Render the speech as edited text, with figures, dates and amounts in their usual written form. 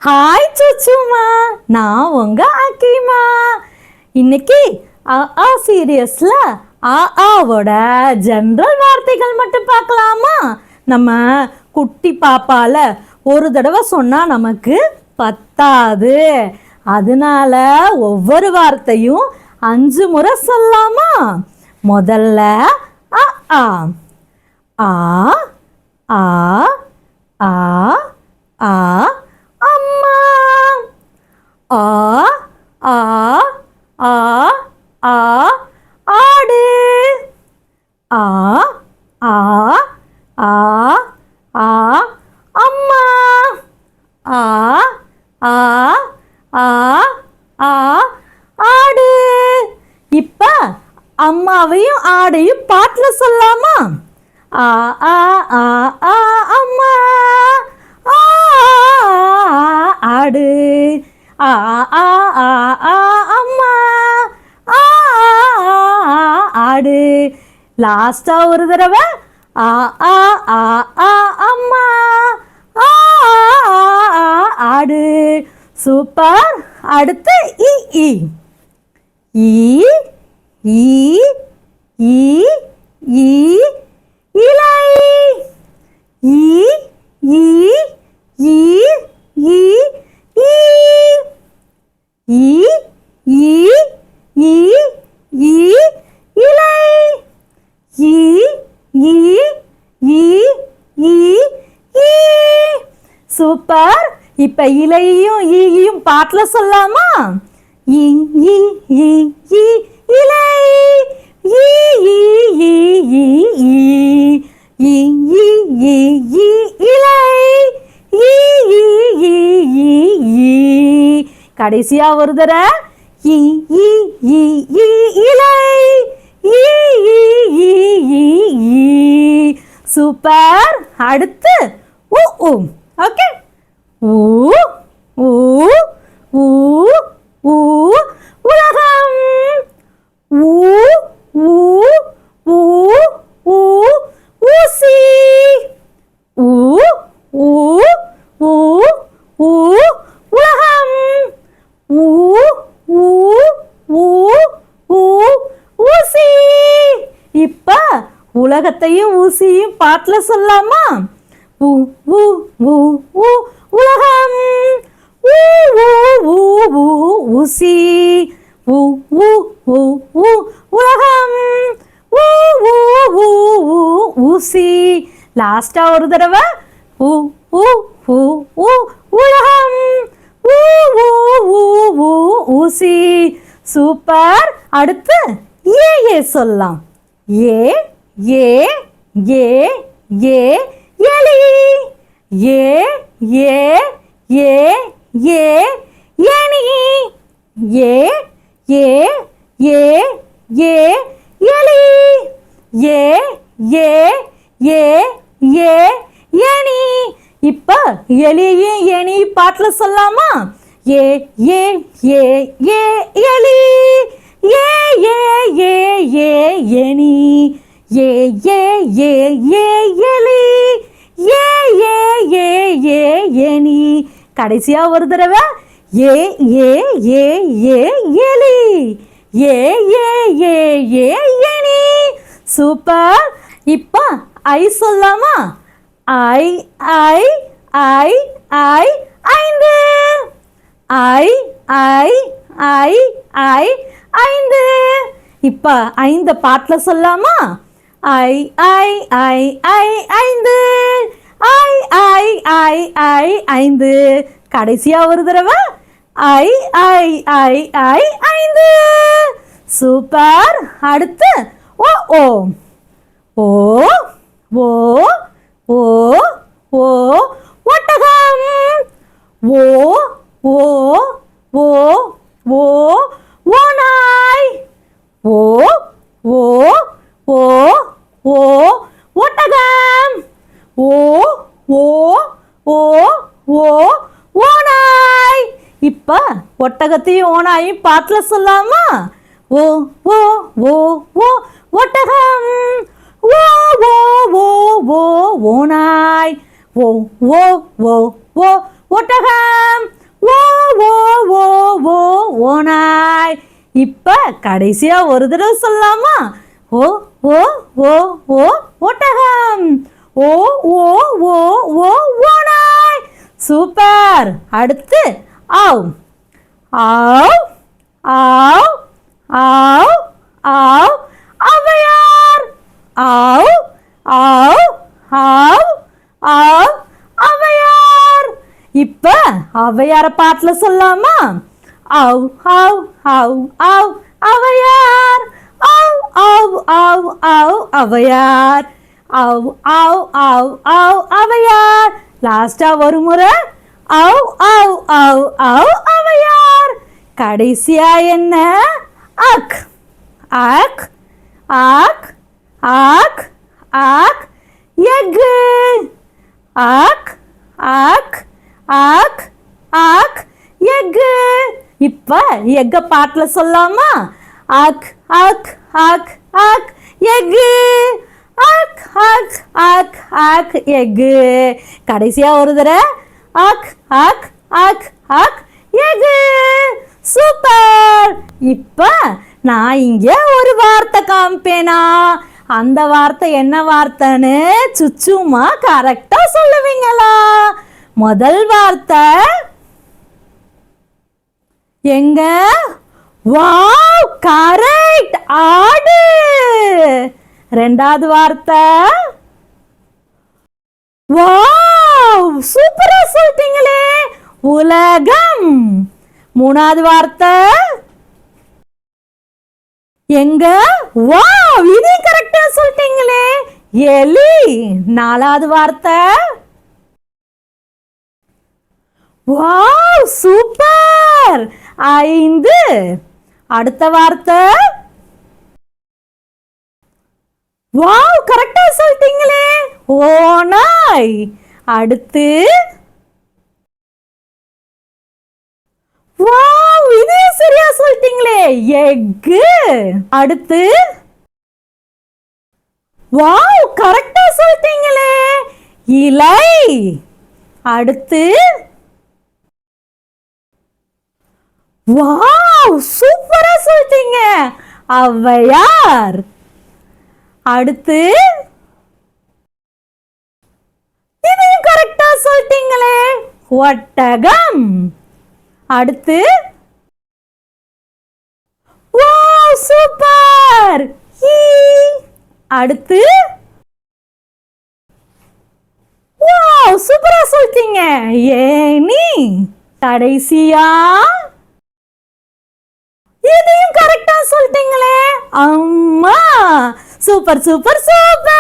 Hi சுச்சுமா, நான் உங்க அக்கிமா. இன்னைக்கு சீரியஸ்ல ஆவோட ஜெனரல் வார்த்தைகள் மட்டும் பார்க்கலாமா? நம்ம குட்டி பாப்பால ஒரு தடவை சொன்னா நமக்கு பத்தாது, அதனால ஒவ்வொரு வார்த்தையும் 5 முறை சொல்லலாமா? முதல்ல ஆ ஆ ஆ ஆ ஆ அம்மா. ஆ ஆ ஆ ஆ ஆடு. ஆ ஆ ஆ ஆ அம்மா. ஆ ஆ ஆ ஆ ஆடு. இப்ப அம்மாவையும் ஆடையும் பாட்டுல சொல்லலாமா? ஆ ஆ ஆ ஆ அம்மா. ஆ ஆடு. ஆ ஆ ஆ ஆ அம்மா. ஆ ஆடு. லாஸ்டா ஒரு தடவை ஆ ஆ ஆ ஆ அம்மா. ஆ ஆடு. சூப்பர். அடுத்து இ இ ஈ ஈ ஈ இலை. ஈ ஈ ஈ ஈ ஈ ஈ ஈ ஈ ஈ இலை. ஈ ஈ ஈ ஈ ஈ. சூப்பர். இப்ப இலையையும் ஈயும் பாட்டுல சொல்லலாமா? ஈ ஈ ஈ ஈ இலை. ஈ ஈ ஈ ஈ ஈ ஈ ஈ ஈ ஈ இலை. ஈ ஈ ஈ ஈ ஈ. கடைசியா ஒரு தடவை ஈ ஈ ஈ ஈ இலை. ஈ ஈ ஈ ஈ ஈ. சூப்பர். அடுத்து உ உ. ஓகே. ஊ ஊ ஊ ஊ உலகம். ஊ ஊ ஊ ஊ ஊசி. ஊ ஊ ஊ ஊ உலகம். ஊ ஊ ஊ ஊ ஊசி. இப்ப உலகத்தையும் ஊசியும் பாட்டுல சொல்லலாமா? ஊ ஊ ஊ ஊ உலகம். ஊ ஊ ஊ ஊ ஊசி. ஊ ஊ ஊ ஊ உலகம். ஊ ஊ ஊ ஊ ஊசி. லாஸ்டா ஒரு தடவை ஊ ஊ ஊ ஊ உலகம். ஊ ஊ ஊ ஊ ஊசி. சூப்பர். அடுத்து ஏ ஏ சொல்லலாம். ஏ ஏ ஏ ஏ எலி. ஏ ஏ ஏ ஏ ஏனி. ஏ ஏ ஏ ஏ எலி. ஏ ஏ ஏ ஏ ஏனி. இப்ப எலியையும் ஏனி பாட்டுல சொல்லலாமா? ஏ ஏ ஏ ஏ எலி. ஏ ஏ ஏ ஏ ஏனி. ஏ ஏ ஏ ஏ எலி. ஏ ஏ ஏ ஏ ஏனி. கடைசியா ஒரு தடவை ஏ ஏ ஏ ஏ எலி. ஏ ஏ ஏ ஏ ஏனி. சூப்பர். இப்ப ஐ சொல்லலாமா? ஐ ஐ ஐ ஐ ஐந்து. ஐ ஐ ஐ ஐ ஐந்து. இப்ப 5 பாட்டுல சொல்லலாமா? ஐ ஐ ஐ ஐ ஐந்து. ஐ ஐ ஐ ஐ ஐந்து. கடைசியா ஒரு தடவை ஐ ஐ ஐ ஐ ஐந்து. சூப்பர். அடுத்து ஓ ஓ ஓ ஓ ஓ ஓ ஒட்டகம். ஓ ஓ ஓ ஓ ஓநாய். ஓ ஓ ஓ ஓ ஒட்டகம். ஓ ஓ ஓ ஓ ஓநாய். இப்ப ஒட்டகத்தையும் ஓநாயும் பாட்டுல சொல்லலாமா? ஓ ஓ ஓ ஓ ஒட்டகம். ஓ ஓ ஓ ஓ ஓநாய். ஓ ஓ ஓ ஓ ஒட்டகம். ஓ ஓ ஓ ஓ ஓநாய். இப்ப கடைசியா ஒரு தடவை சொல்லலாமா? ஓ ஓ ஓ ஓ ஒட்டகம். ஓ ஓ ஓ ஓ ஓநாய். சூப்பர். அடுத்து ஆவ் ஆவ் ஆவ் ஆவ் ஆவ் ஔவையார். ஆவ் ஆவ் ஆவ் ஆவ் ஔவையார். இப்ப ஔவையார பாட்டுல சொல்லலாமா? ஆவ் ஆவ் ஆவ் ஆவ் ஔவையார். ஆவ் ஆவ் ஆவ் ஆவ் ஔவையார். ஆவ் ஆவ் ஆவ் ஆவ் ஔவையார். லாஸ்டா ஒரு முறை ஆவ் ஆவ் ஆவ் ஆவ் ஔவையார். கடைசியா என்ன? அக் அக் அக் அக் அக் எக்கு. அக் அக் அக் அக் எக்கு. இப்ப எக்க பாட்டுல சொல்லலாமா? அக் அக் அக் அக் எக்கு. அக் அக் அக் அக் எக்கு. கடைசியா ஒரு தடவை அக் அக் அக் அக் எக்கு. சூப்பர். இப்ப நான் இங்க ஒரு வார்த்தை காமிப்பேனா, அந்த வார்த்தை என்ன வார்த்தைன்னு சுச்சுமா கரெக்டா சொல்லுவீங்களா? முதல் வார்த்தை எங்க? வாவ் கரெக்ட், ஆடு. ரெண்டாவது வார்த்தை வாவ் சூப்பரா சொல்லிட்டீங்களே, உலகம். மூணாவது வார்த்தை எங்க? வாவ் இது கரெக்டா சொல்லிட்டீங்களே, எலி. நாலாவது வார்த்தை வாவ் சூப்பர், 5. அடுத்த வார்த்தை வாவ் கரெக்டா சொல்லிட்டீங்களே, ஓநாய். அடுத்து வாவ் இதே சரியா சொல்லிட்டீங்களே, எக்கு. அடுத்து வாவ் கரெக்டா சொல்லிட்டீங்களே, இலை. அடுத்து வாவ் சூப்பரா சொல்லிட்டீங்க, ஔவையார். அடுத்து இதையும் கரெக்டா சொல்லிட்டீங்களே, ஒட்டகம். அடுத்து வாவ் சூப்பர், ஈ. அடுத்து வாவ் சூப்பரா சொல்லிட்டீங்க, ஏனி. கடைசியா இதையும் கரெக்டா சொல்லிட்டீங்களே, அம்மா. Super super super.